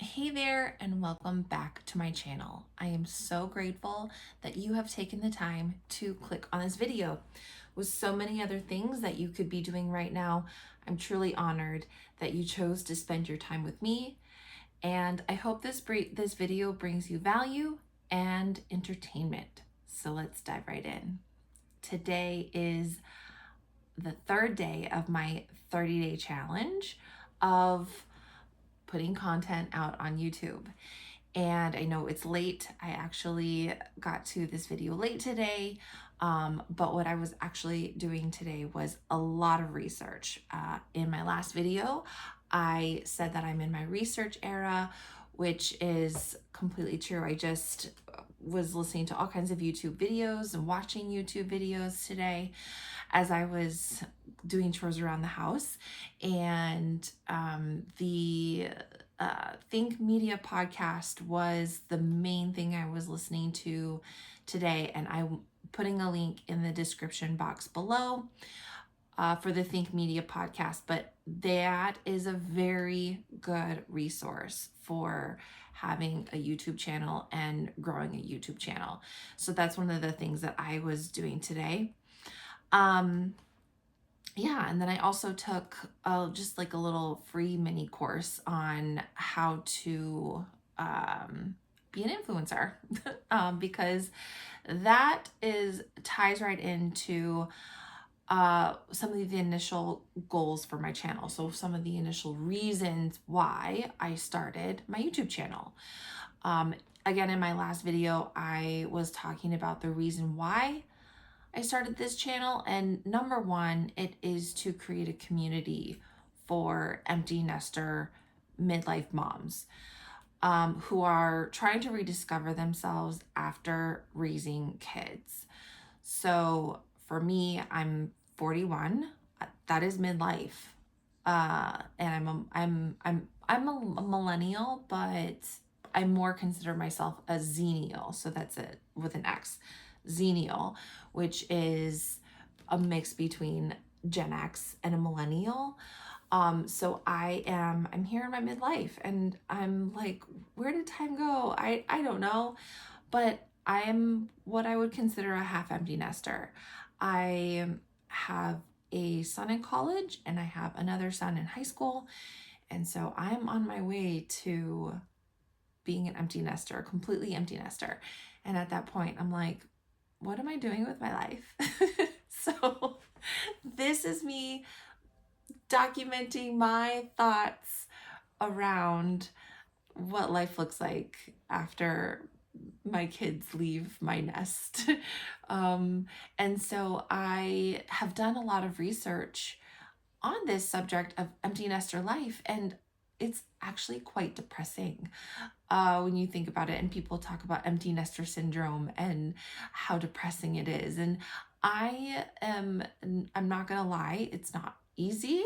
Hey there, and welcome back to my channel. I am so grateful that you have taken the time to click on this video. With so many other things that you could be doing right now, I'm truly honored that you chose to spend your time with me, and I hope this video brings you value and entertainment. So let's dive right in. Today is the third day of my 30-day challenge of putting content out on YouTube. And I know it's late. I actually got to this video late today. But what I was actually doing today was a lot of research. In my last video, I said that I'm in my research era, which is completely true. I just was listening to all kinds of YouTube videos and watching YouTube videos today as I was doing chores around the house. And the Think Media podcast was the main thing I was listening to today, and I'm putting a link in the description box below for the Think Media podcast. But that is a very good resource for having a YouTube channel and growing a YouTube channel. So that's one of the things that I was doing today. Yeah, and then I also took just like a little free mini course on how to be an influencer because that is ties right into some of the initial goals for my channel. So some of the initial reasons why I started my YouTube channel. Um, Again, in my last video, I was talking about the reason why I started this channel, and number one, it is to create a community for empty nester midlife moms who are trying to rediscover themselves after raising kids. So for me, I'm 41. That is midlife, and I'm a millennial, but I more consider myself a xennial. So that's it with an X, xennial, which is a mix between Gen X and a millennial. So I'm here in my midlife, and I'm like, where did time go? I don't know, but I am what I would consider a half empty nester. I have a son in college and I have another son in high school. And so I'm on my way to being an empty nester, a completely empty nester. And at that point, I'm like, what am I doing with my life? So this is me documenting my thoughts around what life looks like after my kids leave my nest. And so I have done a lot of research on this subject of empty nester life, and it's actually quite depressing when you think about it. And people talk about empty nester syndrome and how depressing it is. And I'm not gonna lie, it's not easy,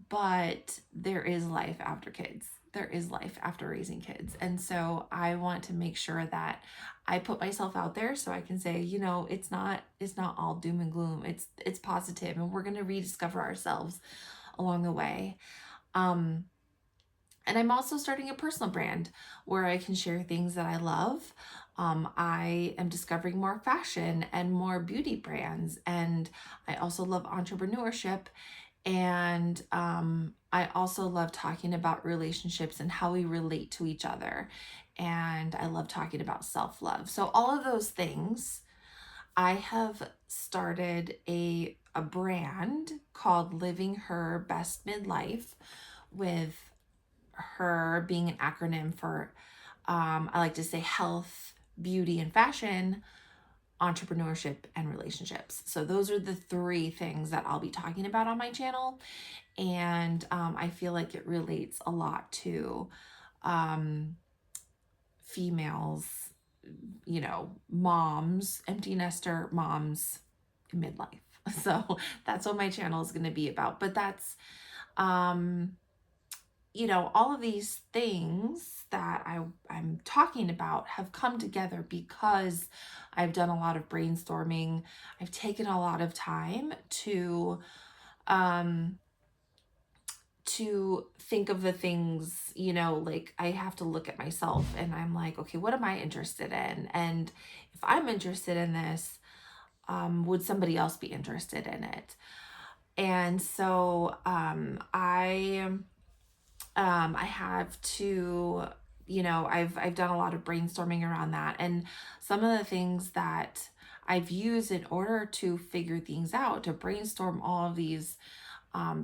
but there is life after kids. There is life after raising kids. And so I want to make sure that I put myself out there so I can say, it's not all doom and gloom. It's positive, and we're going to rediscover ourselves along the way. And I'm also starting a personal brand where I can share things that I love. I am discovering more fashion and more beauty brands, and I also love entrepreneurship, and I also love talking about relationships and how we relate to each other. And I love talking about self-love. So all of those things, I have started a brand called Living Her Best Midlife, with her being an acronym for, I like to say, health, beauty, and fashion, entrepreneurship, and relationships. So those are the three things that I'll be talking about on my channel. And I feel like it relates a lot to females, moms, empty nester moms, midlife. So that's what my channel is going to be about. But that's, all of these things that I'm talking about have come together because I've done a lot of brainstorming. I've taken a lot of time to think of the things, like I have to look at myself and I'm like, okay, what am I interested in? And if I'm interested in this, would somebody else be interested in it? And so I have to, I've done a lot of brainstorming around that. And some of the things that I've used in order to figure things out, to brainstorm all of these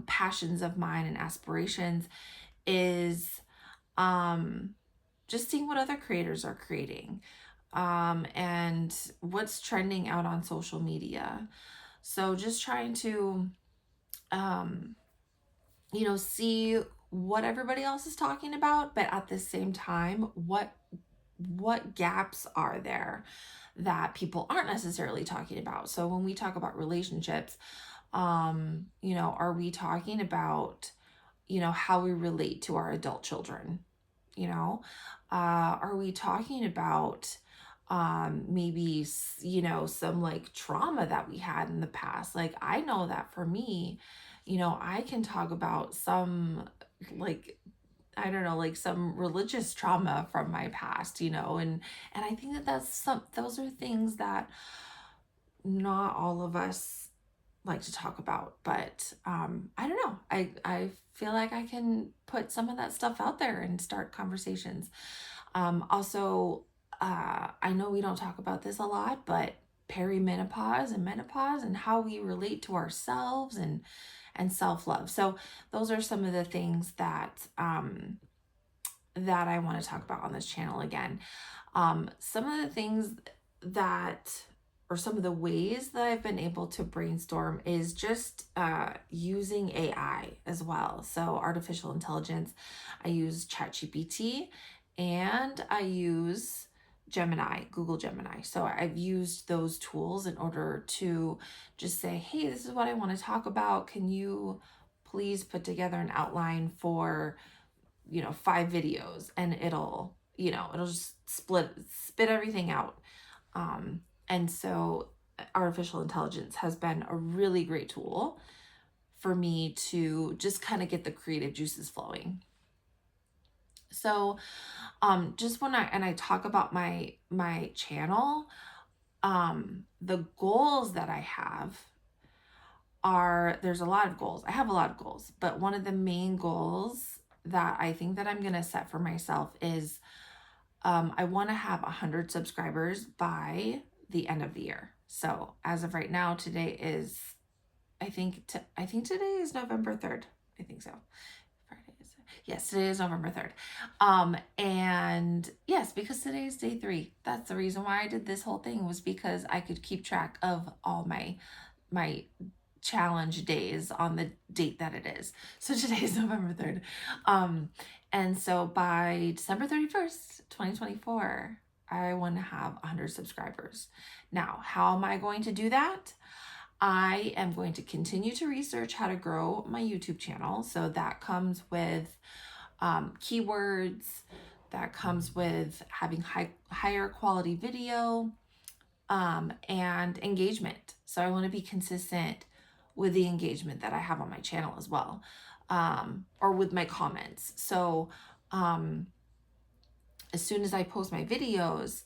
passions of mine and aspirations, is just seeing what other creators are creating, and what's trending out on social media. So just trying to, um, see what everybody else is talking about, but at the same time, what gaps are there that people aren't necessarily talking about. So when we talk about relationships, are we talking about, how we relate to our adult children? Are we talking about maybe, some like trauma that we had in the past? Like, I know that for me, I can talk about some, like, I don't know, like some religious trauma from my past, and I think that those are things that not all of us like to talk about. But I don't know, I feel like I can put some of that stuff out there and start conversations. Also, I know we don't talk about this a lot, but perimenopause and menopause and how we relate to ourselves and self-love. So those are some of the things that that I want to talk about on this channel again. Some of the things that, or some of the ways that I've been able to brainstorm is just using AI as well. So artificial intelligence, I use ChatGPT and I use Gemini, Google Gemini. So I've used those tools in order to just say, hey, this is what I want to talk about. Can you please put together an outline for 5 videos? And it'll just spit everything out. And so artificial intelligence has been a really great tool for me to just kind of get the creative juices flowing. So just when I talk about my channel, the goals that I have there's a lot of goals. I have a lot of goals, but one of the main goals that I think that I'm going to set for myself is I want to have 100 subscribers by the end of the year. So as of right now, today is, I think today is November 3rd. I think so. Yes, today is November 3rd. And yes, because today is day 3. That's the reason why I did this whole thing, was because I could keep track of all my challenge days on the date that it is. So today is November 3rd. And so by December 31st, 2024, I want to have 100 subscribers. Now, how am I going to do that? I am going to continue to research how to grow my YouTube channel. So that comes with keywords, that comes with having higher quality video, and engagement. So I want to be consistent with the engagement that I have on my channel as well, or with my comments. So as soon as I post my videos,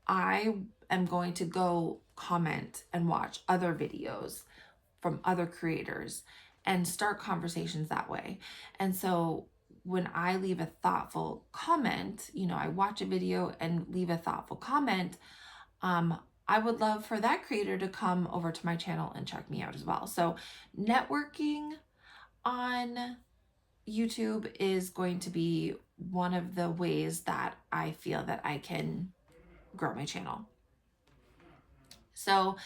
I am going to go comment and watch other videos from other creators and start conversations that way. And so when I leave a thoughtful comment, I watch a video and leave a thoughtful comment, I would love for that creator to come over to my channel and check me out as well. So networking on YouTube is going to be one of the ways that I feel that I can grow my channel. So,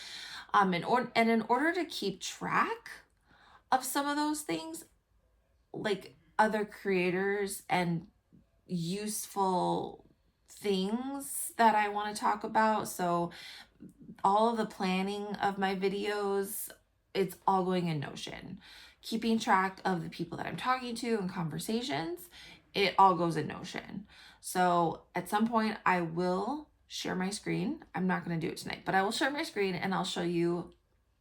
in order to keep track of some of those things, like other creators and useful things that I want to talk about, so all of the planning of my videos, it's all going in Notion. Keeping track of the people that I'm talking to and conversations, it all goes in Notion. So at some point I will share my screen. I'm not going to do it tonight, but I will share my screen and I'll show you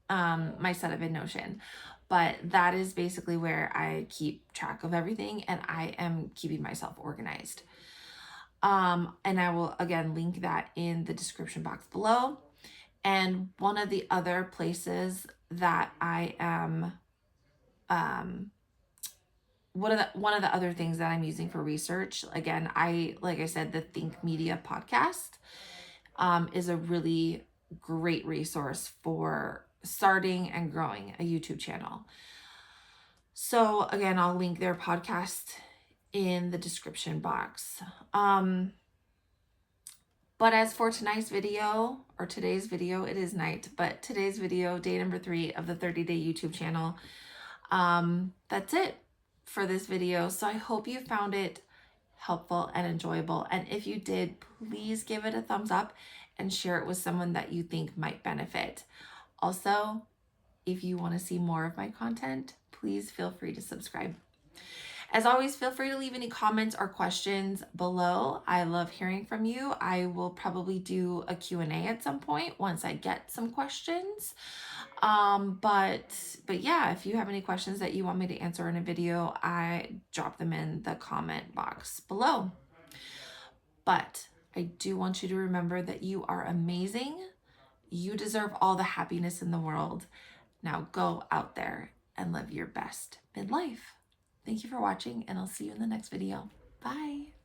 my setup in Notion. But that is basically where I keep track of everything, and I am keeping myself organized. And I will again link that in the description box below. And one of the other places that I am, one of the other things that I'm using for research, again, like I said, the Think Media podcast is a really great resource for starting and growing a YouTube channel. So again, I'll link their podcast in the description box. But as for tonight's video, or today's video, it is night, but today's video, day number 3 of the 30-day YouTube channel, that's it for this video. So I hope you found it helpful and enjoyable. And if you did, please give it a thumbs up and share it with someone that you think might benefit. Also, if you want to see more of my content, please feel free to subscribe. As always, feel free to leave any comments or questions below. I love hearing from you. I will probably do a Q&A at some point once I get some questions. But yeah, if you have any questions that you want me to answer in a video, I drop them in the comment box below. But I do want you to remember that you are amazing. You deserve all the happiness in the world. Now go out there and live your best midlife. Thank you for watching, and I'll see you in the next video. Bye.